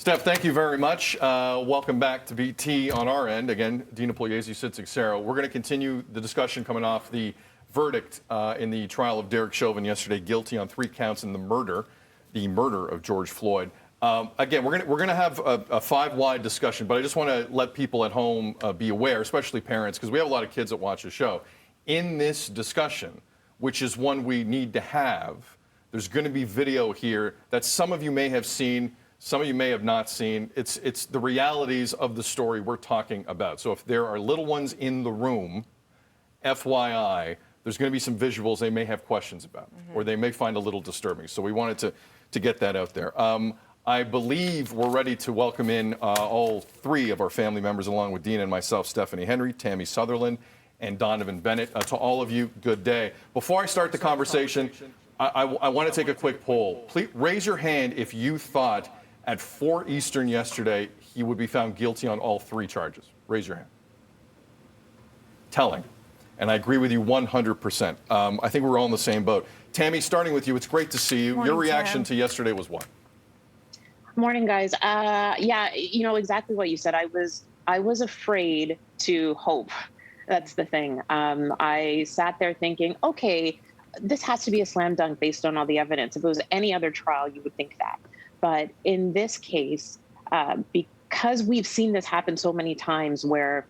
Steph, thank you very much. Welcome back to BT on our end. Again, Dina Pugliese, Sid Cicero. We're going to continue the discussion coming off the verdict in the trial of Derek Chauvin yesterday, guilty on 3 counts in the murder of George Floyd. Again, we're going to have a 5-wide discussion, but I just want to let people at home be aware, especially parents, because we have a lot of kids that watch the show. In this discussion, which is one we need to have, there's going to be video here that some of you may have seen, some of you may have not seen. It's the realities of the story we're talking about. So if there are little ones in the room, FYI, there's going to be some visuals they may have questions about, or they may find a little disturbing. So we wanted to get that out there. I believe we're ready to welcome in all 3 of our family members, along with Dina and myself, Stephanie Henry, Tammy Sutherland, and Donovan Bennett. To all of you, good day. Before I start the conversation, I want to take a quick poll. Please raise your hand if you thought at 4 Eastern yesterday he would be found guilty on all 3 charges. Raise your hand. Telling. And I agree with you 100%. I think we're all in the same boat. Tammy, starting with you, it's great to see you. Morning, your reaction Tam. to yesterday was what? Morning, guys. Yeah, you know exactly what you said. I was afraid to hope. That's the thing. I sat there thinking, okay, this has to be a slam dunk based on all the evidence. If it was any other trial, you would think that. But in this case, because we've seen this happen so many times where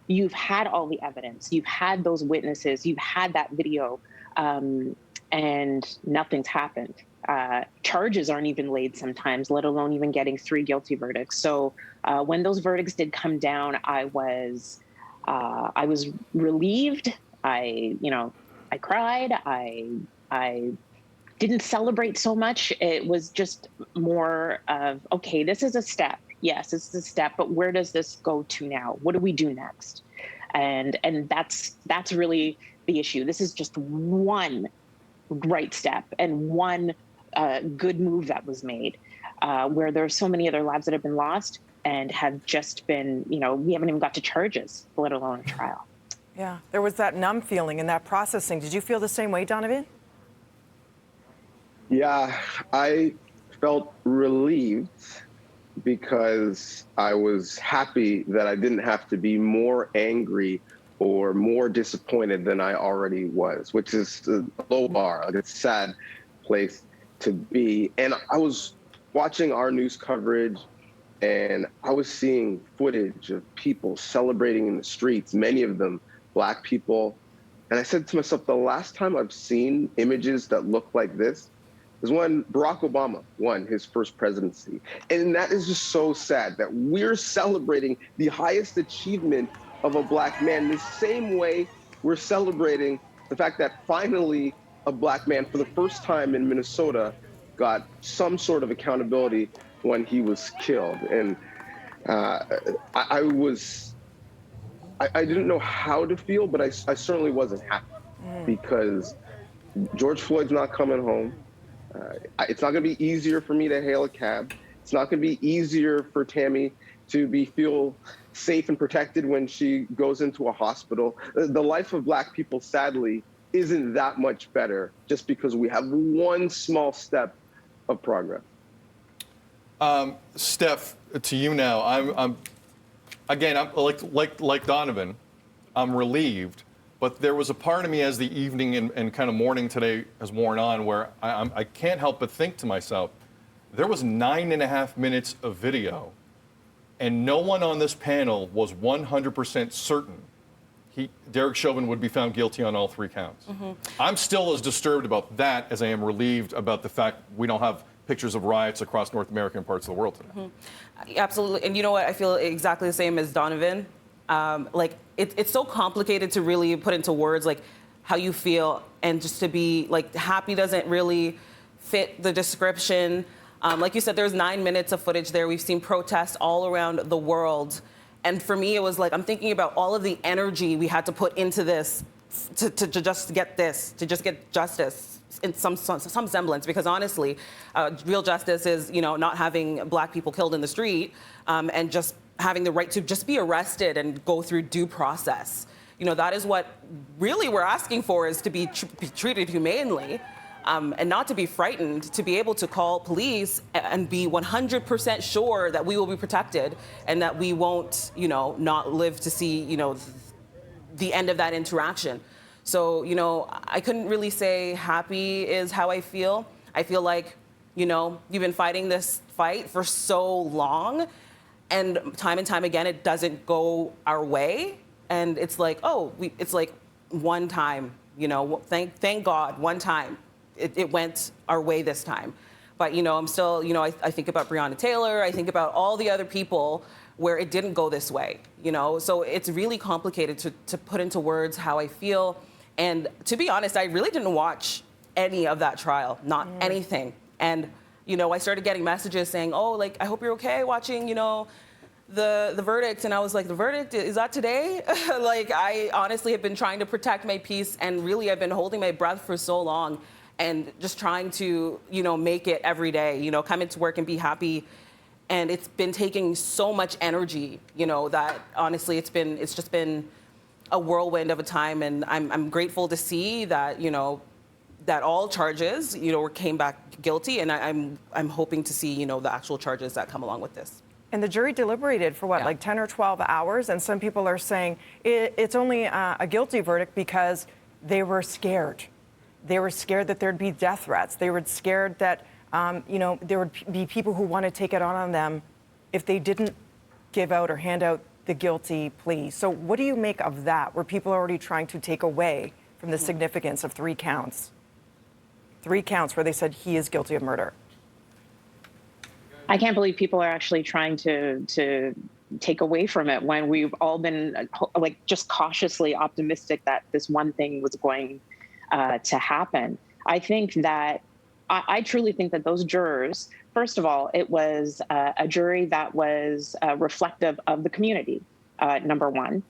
you've had all the evidence, you've had those witnesses, you've had that video, and nothing's happened. Charges aren't even laid sometimes, let alone even getting 3 guilty verdicts. So when those verdicts did come down, I was relieved. I cried. I didn't celebrate so much. It was just more of, okay, this is a step. Yes, this is a step, but where does this go to now? What do we do next? And that's really the issue. This is just one right step and one good move that was made, where there are so many other lives that have been lost and have just been, we haven't even got to charges, let alone a trial. Yeah, there was that numb feeling and that processing. Did you feel the same way, Donovan? Yeah, I felt relieved because I was happy that I didn't have to be more angry or more disappointed than I already was, which is a low bar. Like, it's a sad place to be. And I was watching our news coverage and I was seeing footage of people celebrating in the streets, many of them Black people. And I said to myself, the last time I've seen images that look like this is when Barack Obama won his first presidency. And that is just so sad that we're celebrating the highest achievement of a Black man the same way we're celebrating the fact that finally a Black man for the first time in Minnesota got some sort of accountability when he was killed. And I didn't know how to feel, but I certainly wasn't happy because George Floyd's not coming home. It's not going to be easier for me to hail a cab. It's not going to be easier for Tammy to feel safe and protected when she goes into a hospital. The life of Black people, sadly, isn't that much better just because we have one small step of progress. Steph, to you now. I'm like Donovan. I'm relieved. But there was a part of me as the evening and kind of morning today has worn on where I can't help but think to myself, there was 9.5 minutes of video and no one on this panel was 100% certain Derek Chauvin would be found guilty on all 3 counts. I'm still as disturbed about that as I am relieved about the fact we don't have pictures of riots across North America and parts of the world today. Absolutely. And you know what? I feel exactly the same as Donovan. It's so complicated to really put into words like how you feel, and just to be like happy doesn't really fit the description. Like you said, there's 9 minutes of footage there. We've seen protests all around the world. And for me, it was like, I'm thinking about all of the energy we had to put into this to just get this, to just get justice in some semblance. Because honestly, real justice is, not having Black people killed in the street and just having the right to just be arrested and go through due process. That is what really we're asking for, is to be treated humanely. and not to be frightened, to be able to call police and be 100% sure that we will be protected and that we won't, not live to see, the end of that interaction. So, I couldn't really say happy is how I feel. I feel like, you've been fighting this fight for so long, and time again, it doesn't go our way. And it's like, it's like one time, thank God, one time it went our way this time. But, I'm still, I think about Breonna Taylor, I think about all the other people where it didn't go this way, So it's really complicated to put into words how I feel. And to be honest, I really didn't watch any of that trial, not anything. And, I started getting messages saying, I hope you're okay watching, the verdict. And I was like, the verdict, is that today? I honestly have been trying to protect my peace, and really I've been holding my breath for so long and just trying to, make it every day, come into work and be happy. And it's been taking so much energy, that honestly it's just been a whirlwind of a time. And I'm grateful to see that, that all charges, came back guilty. And I'm hoping to see, the actual charges that come along with this. And the jury deliberated for what, Yeah. like 10 or 12 hours? And some people are saying it's only a guilty verdict because they were scared. They were scared that there'd be death threats. They were scared that, there would be people who want to take it on them if they didn't give out or hand out the guilty plea. So what do you make of that, where people are already trying to take away from the significance of 3 counts? 3 counts where they said he is guilty of murder. I can't believe people are actually trying to take away from it when we've all been just cautiously optimistic that this one thing was going to happen. I think that I truly think that those jurors, first of all, it was a jury that was reflective of the community, number one.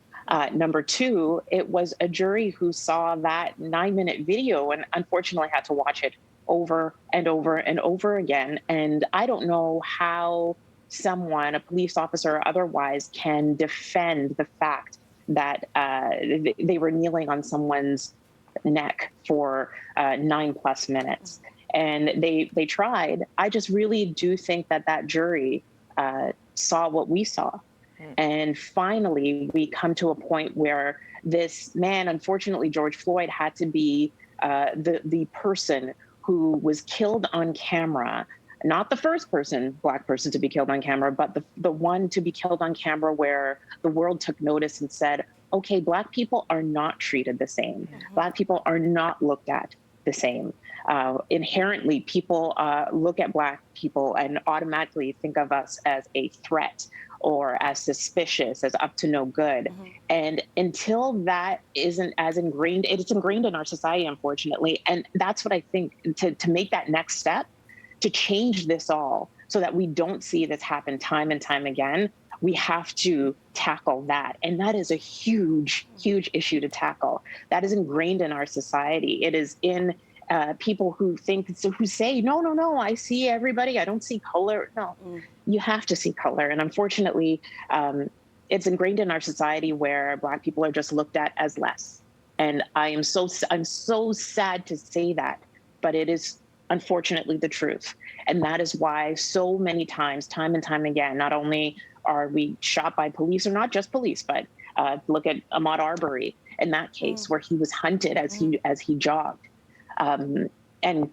Number two, it was a jury who saw that 9-minute video and unfortunately had to watch it over and over and over again. And I don't know how someone, a police officer or otherwise, can defend the fact that they were kneeling on someone's neck for 9+ minutes. And they tried. I just really do think that jury saw what we saw. And finally, we come to a point where this man, unfortunately, George Floyd, had to be the person who was killed on camera, not the first Black person to be killed on camera, but the one to be killed on camera where the world took notice and said, okay, Black people are not treated the same. Black people are not looked at the same. Inherently, people look at Black people and automatically think of us as a threat or as suspicious, as up to no good. And until that isn't as ingrained, it's ingrained in our society, unfortunately. And that's what I think, to make that next step, to change this all so that we don't see this happen time and time again, we have to tackle that. And that is a huge, huge issue to tackle. That is ingrained in our society. It is in people who say, no, I see everybody. I don't see color. No, you have to see color. And unfortunately, it's ingrained in our society where Black people are just looked at as less. And I'm so sad to say that, but it is unfortunately the truth. And that is why so many times, time and time again, not only are we shot by police, or not just police, but look at Ahmaud Arbery in that case, where he was hunted as he jogged. And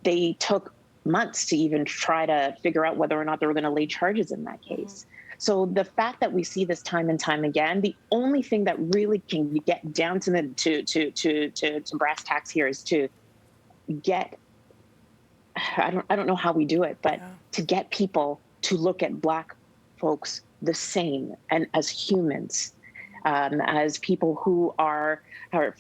they took months to even try to figure out whether or not they were going to lay charges in that case. So the fact that we see this time and time again, the only thing that really can get down to to brass tacks here is to get, I don't know how we do it, but to get people to look at Black folks the same and as humans. As people who are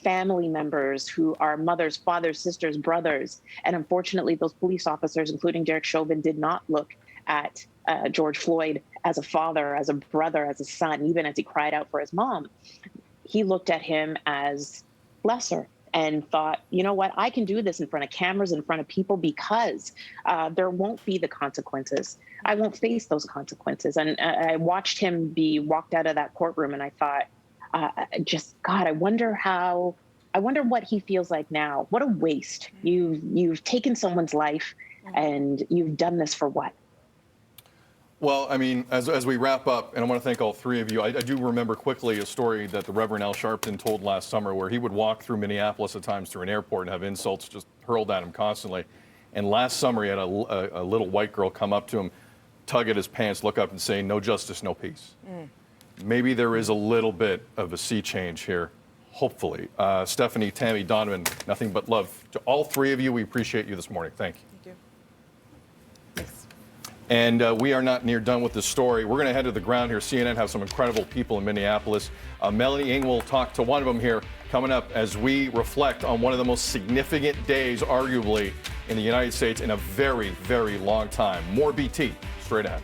family members, who are mothers, fathers, sisters, brothers. And unfortunately, those police officers, including Derek Chauvin, did not look at George Floyd as a father, as a brother, as a son, even as he cried out for his mom. He looked at him as lesser and thought, you know what, I can do this in front of cameras, in front of people, because there won't be the consequences. I won't face those consequences. And I watched him be walked out of that courtroom, and I thought, God, I wonder how I wonder what he feels like now. What a waste. You've taken someone's life, and you've done this for what? Well, I mean, as we wrap up, and I want to thank all three of you, I do remember quickly a story that the Reverend Al Sharpton told last summer where he would walk through Minneapolis at times through an airport and have insults just hurled at him constantly. And last summer, he had a little white girl come up to him, tug at his pants, look up and say, "No justice, no peace." Maybe there is a little bit of a sea change here, hopefully. Stephanie, Tammy, Donovan, nothing but love to all three of you. We appreciate you this morning. Thank you. Thank you. Thanks. And we are not near done with the story. We're going to head to the ground here. CNN has some incredible people in Minneapolis. Melanie Ng will talk to one of them here coming up as we reflect on one of the most significant days, arguably, in the United States in a very, very long time. More BT straight ahead.